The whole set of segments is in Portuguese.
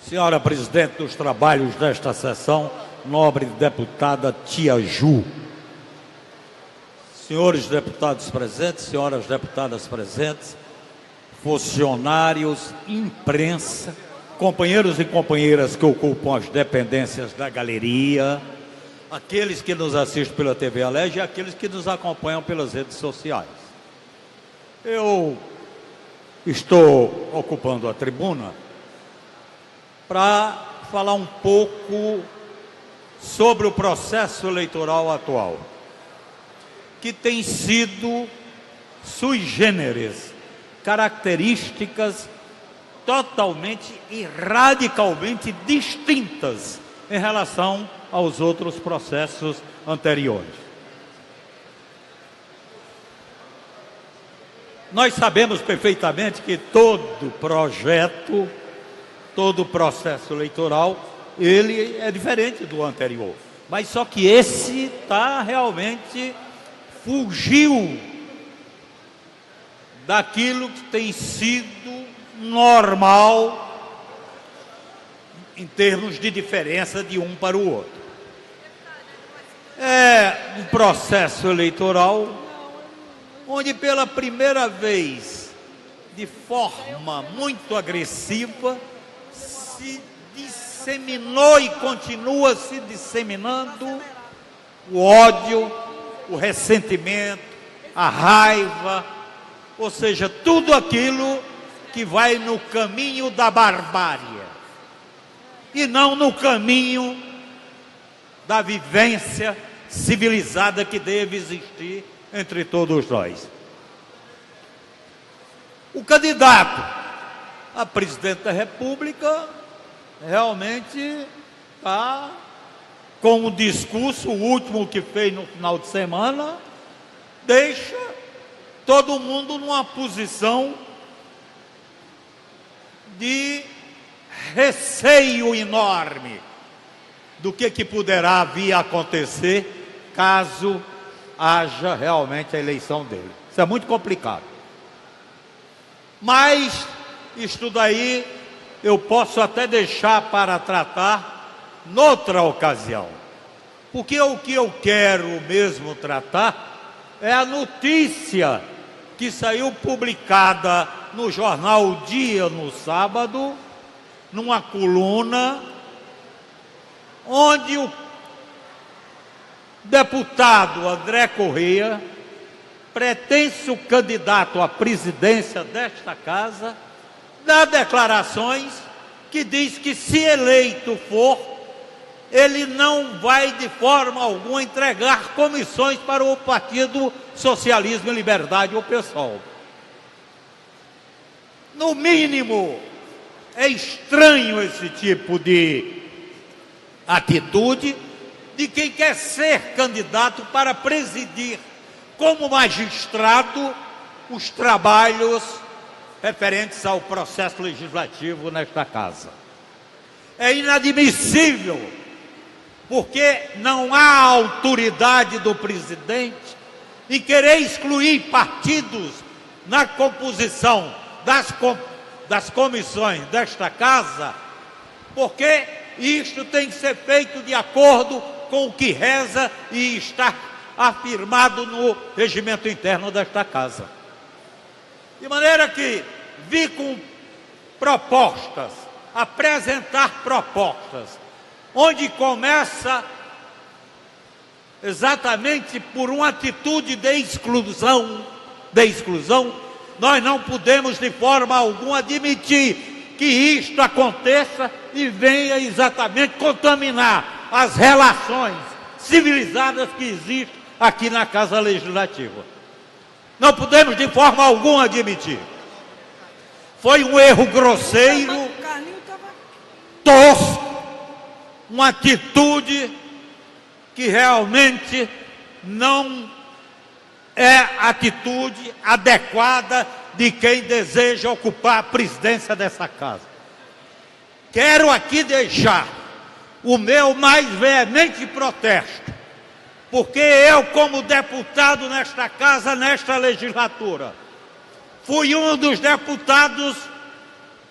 Senhora presidente dos trabalhos desta sessão, nobre deputada Tia Ju, senhores deputados presentes, senhoras deputadas presentes, funcionários, imprensa, companheiros e companheiras que ocupam as dependências da galeria, aqueles que nos assistem pela TV Alerj e aqueles que nos acompanham pelas redes sociais. Eu estou ocupando a tribuna para falar um pouco sobre o processo eleitoral atual, que tem sido sui generis, características totalmente e radicalmente distintas em relação aos outros processos anteriores. Nós sabemos perfeitamente que todo projeto, todo processo eleitoral, ele é diferente do anterior. Mas só que esse realmente fugiu daquilo que tem sido normal em termos de diferença de um para o outro. É um processo eleitoral onde pela primeira vez, de forma muito agressiva, se disseminou e continua se disseminando o ódio, o ressentimento, a raiva, ou seja, tudo aquilo que vai no caminho da barbárie e não no caminho da vivência civilizada que deve existir entre todos nós. O candidato a presidente da República realmente está com o discurso, o último que fez no final de semana, deixa todo mundo numa posição de receio enorme do que poderá vir a acontecer caso haja realmente a eleição dele. Isso é muito complicado. Mas isto daí eu posso até deixar para tratar noutra ocasião. Porque o que eu quero mesmo tratar é a notícia que saiu publicada no jornal O Dia no sábado, numa coluna, onde o deputado André Correia, pretenso candidato à presidência desta casa, dá declarações que diz que, se eleito for, ele não vai de forma alguma entregar comissões para o Partido Socialismo e Liberdade, o PSOL. No mínimo, é estranho esse tipo de atitude de quem quer ser candidato para presidir como magistrado os trabalhos referentes ao processo legislativo nesta casa. É inadmissível, porque não há autoridade do presidente em querer excluir partidos na composição das comissões desta casa, porque isto tem que ser feito de acordo com o que reza e está afirmado no regimento interno desta casa. De maneira que vi com propostas, apresentar propostas, onde começa exatamente por uma atitude de exclusão, nós não podemos de forma alguma admitir que isto aconteça e venha exatamente contaminar as relações civilizadas que existem aqui na Casa Legislativa. Não podemos de forma alguma admitir. Foi um erro grosseiro, tosco, uma atitude que realmente não é atitude adequada de quem deseja ocupar a presidência dessa casa. Quero aqui deixar o meu mais veemente protesto, porque eu, como deputado nesta casa, nesta legislatura, fui um dos deputados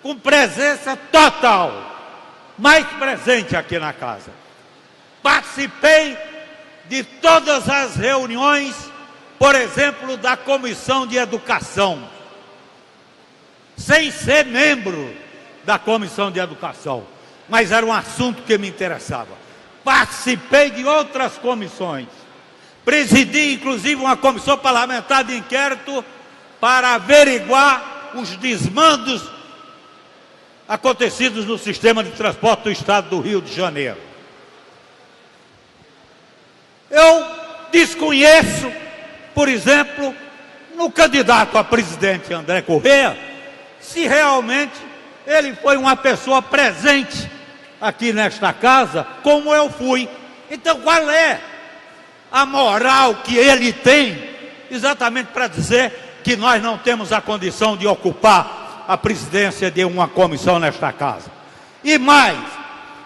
com presença total mais presente aqui na casa. Participei de todas as reuniões, por exemplo, da Comissão de Educação, sem ser membro da Comissão de Educação, mas era um assunto que me interessava. Participei de outras comissões, presidi inclusive uma comissão parlamentar de inquérito para averiguar os desmandos acontecidos no sistema de transporte do estado do Rio de Janeiro. Eu desconheço, por exemplo, no candidato a presidente André Correia, se realmente ele foi uma pessoa presente aqui nesta casa, como eu fui. Então, qual é a moral que ele tem, exatamente para dizer que nós não temos a condição de ocupar a presidência de uma comissão nesta casa? E mais,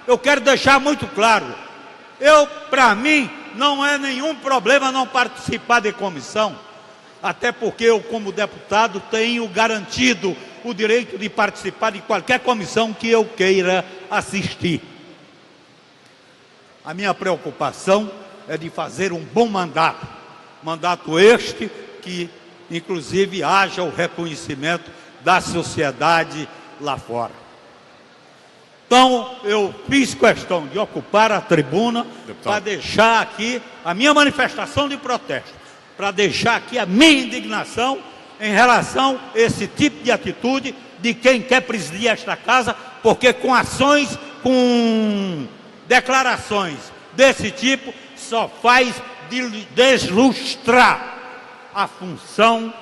eu quero deixar muito claro, para mim, não é nenhum problema não participar de comissão, até porque eu, como deputado, tenho garantido o direito de participar de qualquer comissão que eu queira assistir. A minha preocupação é de fazer um bom mandato, mandato este que, inclusive, haja o reconhecimento da sociedade lá fora. Então, eu fiz questão de ocupar a tribuna para deixar aqui a minha manifestação de protesto, para deixar aqui a minha indignação em relação a esse tipo de atitude de quem quer presidir esta casa, porque com ações, com declarações desse tipo, só faz deslustrar a função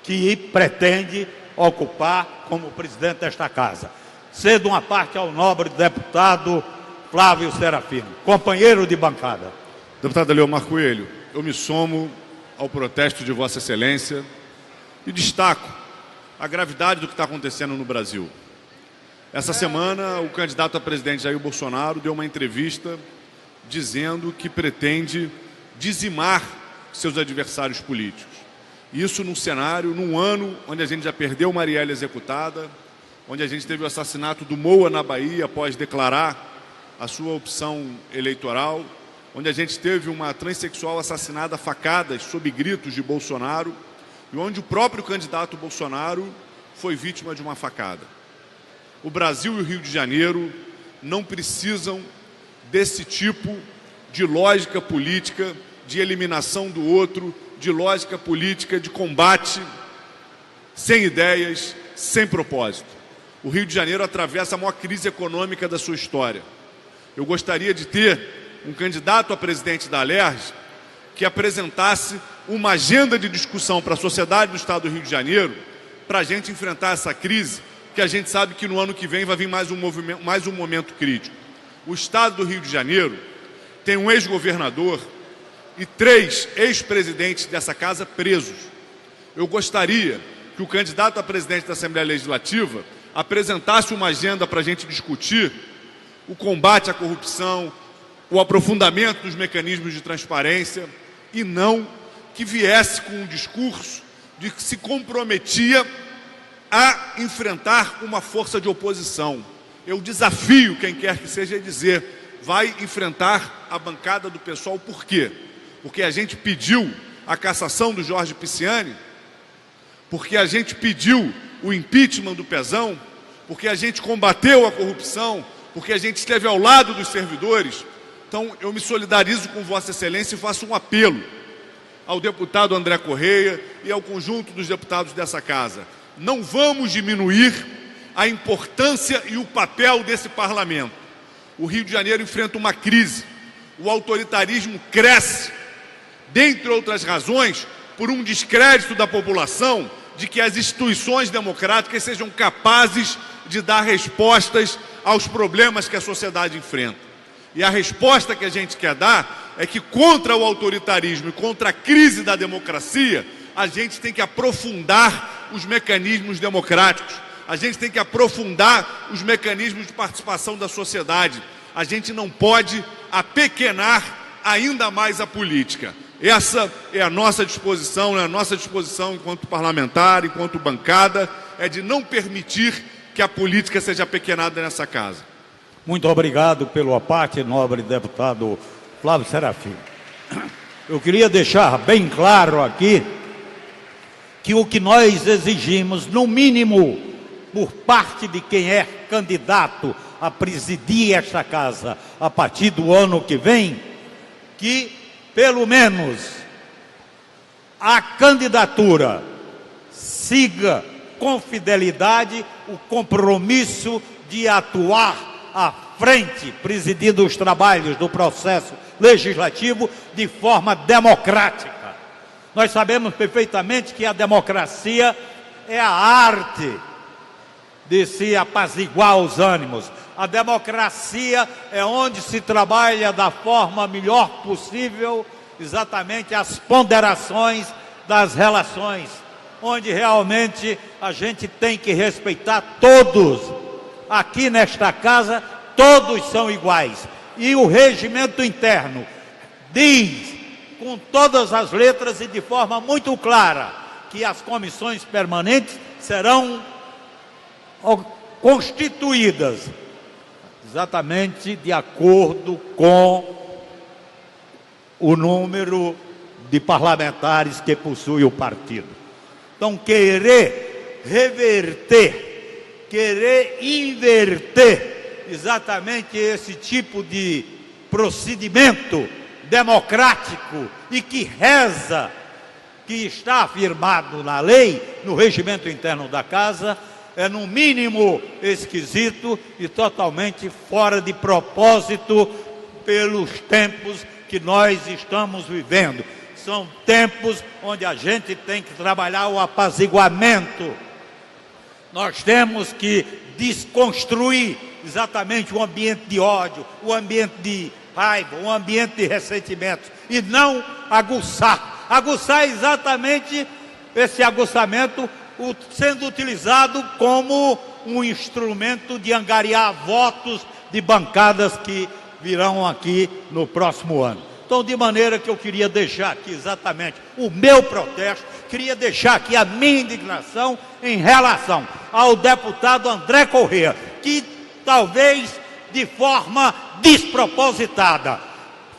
que pretende ocupar como presidente desta casa. Cedo uma parte ao nobre deputado Flávio Serafino, companheiro de bancada. Deputado Leomar Coelho, eu me somo ao protesto de Vossa Excelência e destaco a gravidade do que está acontecendo no Brasil. Essa semana, o candidato a presidente Jair Bolsonaro deu uma entrevista dizendo que pretende dizimar seus adversários políticos. Isso num cenário, num ano onde a gente já perdeu Marielle executada, onde a gente teve o assassinato do Moa na Bahia após declarar a sua opção eleitoral, onde a gente teve uma transexual assassinada a facadas sob gritos de Bolsonaro e onde o próprio candidato Bolsonaro foi vítima de uma facada. O Brasil e o Rio de Janeiro não precisam desse tipo de lógica política de eliminação do outro, de lógica política de combate sem ideias, sem propósito. O Rio de Janeiro atravessa a maior crise econômica da sua história. Eu gostaria de ter um candidato a presidente da Alerj que apresentasse uma agenda de discussão para a sociedade do estado do Rio de Janeiro para a gente enfrentar essa crise, que a gente sabe que no ano que vem vai vir mais um momento crítico. O estado do Rio de Janeiro tem um ex-governador e 3 ex-presidentes dessa casa presos. Eu gostaria que o candidato a presidente da Assembleia Legislativa apresentasse uma agenda para a gente discutir o combate à corrupção, o aprofundamento dos mecanismos de transparência e não que viesse com um discurso de que se comprometia a enfrentar uma força de oposição. Eu desafio quem quer que seja a dizer, vai enfrentar a bancada do PSOL. Por quê? Porque a gente pediu a cassação do Jorge Pisciani, porque a gente pediu o impeachment do Pezão, porque a gente combateu a corrupção, porque a gente esteve ao lado dos servidores. Então, eu me solidarizo com Vossa Excelência e faço um apelo ao deputado André Correia e ao conjunto dos deputados dessa casa. Não vamos diminuir a importância e o papel desse parlamento. O Rio de Janeiro enfrenta uma crise. O autoritarismo cresce, dentre outras razões, por um descrédito da população de que as instituições democráticas sejam capazes de dar respostas aos problemas que a sociedade enfrenta. E a resposta que a gente quer dar é que contra o autoritarismo e contra a crise da democracia, a gente tem que aprofundar os mecanismos democráticos, a gente tem que aprofundar os mecanismos de participação da sociedade. A gente não pode apequenar ainda mais a política. Essa é a nossa disposição, enquanto parlamentar, enquanto bancada, é de não permitir que a política seja apequenada nessa casa. Muito obrigado pela parte, nobre deputado Flávio Serafim. Eu queria deixar bem claro aqui que o que nós exigimos, no mínimo, por parte de quem é candidato a presidir esta casa a partir do ano que vem, que, pelo menos, a candidatura siga com fidelidade o compromisso de atuar à frente, presidindo os trabalhos do processo legislativo de forma democrática. Nós sabemos perfeitamente que a democracia é a arte de se apaziguar os ânimos. A democracia é onde se trabalha da forma melhor possível, exatamente as ponderações das relações, onde realmente a gente tem que respeitar todos. Aqui nesta casa, todos são iguais. E o regimento interno diz, com todas as letras e de forma muito clara, que as comissões permanentes serão constituídas exatamente de acordo com o número de parlamentares que possui o partido. Então, querer reverter, querer inverter exatamente esse tipo de procedimento democrático e que reza, que está afirmado na lei, no regimento interno da casa, é no mínimo esquisito e totalmente fora de propósito pelos tempos que nós estamos vivendo. São tempos onde a gente tem que trabalhar o apaziguamento. Nós temos que desconstruir exatamente o ambiente de ódio, o ambiente de raiva, o ambiente de ressentimentos, e não aguçar. Aguçar exatamente esse aguçamento sendo utilizado como um instrumento de angariar votos de bancadas que virão aqui no próximo ano. Então, de maneira que eu queria deixar aqui exatamente o meu protesto, queria deixar aqui a minha indignação em relação ao deputado André Corrêa, que talvez de forma despropositada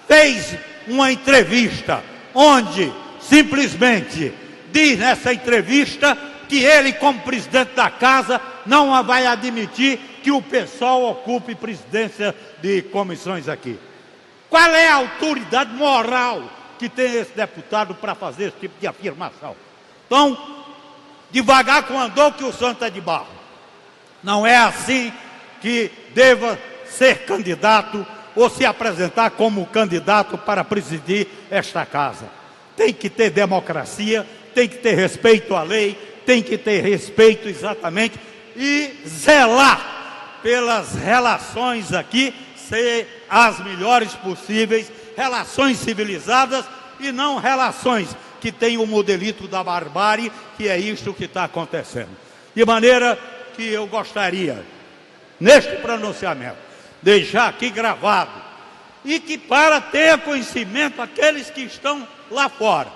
fez uma entrevista onde simplesmente diz nessa entrevista que ele, como presidente da casa, não vai admitir que o PSOL ocupe presidência de comissões aqui. Qual é a autoridade moral que tem esse deputado para fazer esse tipo de afirmação? Então, devagar com andou que o santo é de barro. Não é assim que deva ser candidato ou se apresentar como candidato para presidir esta casa. Tem que ter democracia, tem que ter respeito à lei, tem que ter respeito exatamente e zelar pelas relações aqui, ser as melhores possíveis, relações civilizadas e não relações que tem o modelito da barbárie, que é isto que está acontecendo. De maneira que eu gostaria, neste pronunciamento, deixar aqui gravado, e que para ter conhecimento aqueles que estão lá fora,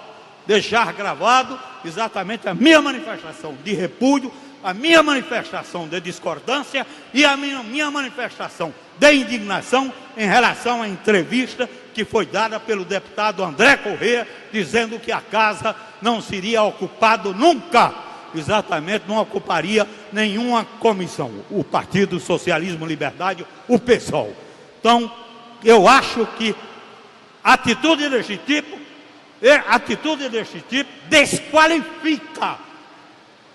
deixar gravado exatamente a minha manifestação de repúdio, a minha manifestação de discordância e a minha manifestação de indignação em relação à entrevista que foi dada pelo deputado André Corrêa, dizendo que a casa não seria ocupada nunca, exatamente não ocuparia nenhuma comissão, o Partido Socialismo e Liberdade, o PSOL. Então, eu acho que atitude deste tipo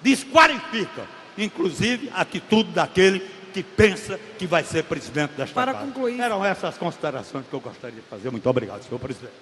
desqualifica, inclusive, a atitude daquele que pensa que vai ser presidente desta casa. Para concluir. Eram essas considerações que eu gostaria de fazer. Muito obrigado, senhor presidente.